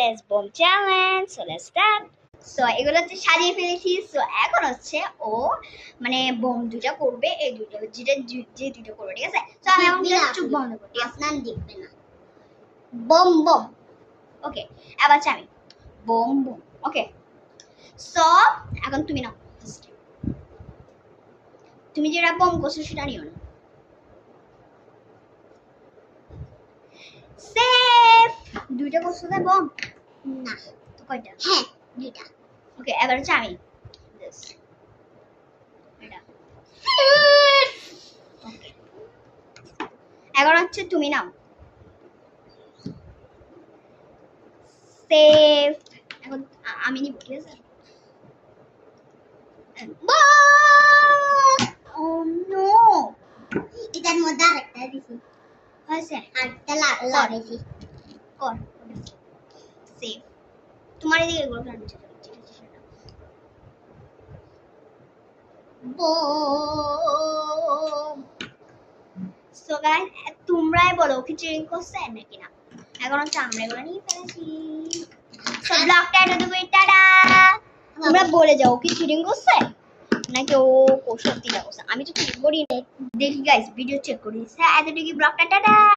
Let's bomb challenge. So let's start. So এগুলো হচ্ছে সাজিয়ে ফেলেছি। সো এখন হচ্ছে ও মানে বোম দুটা করবে, এই দুটো যেটা যে দুটো করবে, ঠিক আছে? সো আমি এখন জাস্ট চুপ বন্ধ করি, আপনার দেখবে না। Bomb bomb. ওকে, এবার আমি বম বম। ওকে, সো এখন তুমি নাও। তুমি যেটা বম করছো সেটা নিও না। সেফ। দুইটা করছো না বম? না। তো কয়টা? হ্যাঁ, দুইটা। ওকে, এবার হচ্ছে আমি দিস এটা। ওকে, এবার হচ্ছে তুমি নাও। সেফ। এখন আমি নিব, ঠিক আছে? ও নো, এটার মধ্যে আরেকটা দিছি। হয়েছে? আরেকটা লাগাইছি। কর। সেফ। তোমার এদিকে এগুলো কেন নিচে যাবে? ঠিক আছে, সেটা বম। সো গাইস, তোমরাই বলো কি চিটিং করছে নাকি না? এখন হচ্ছে আমরা এগুলো নিয়ে ফেলেছি। সো ব্লগটা এতটুকুই, টাটা। তোমরা বলে যাও কি চিটিং করছে নাকি ও সত্যি করছে। আমি তো চিটিং করি। দেখি গাইস, ভিডিও চেক করি। এতটুকুই ব্লগটা, টাটা।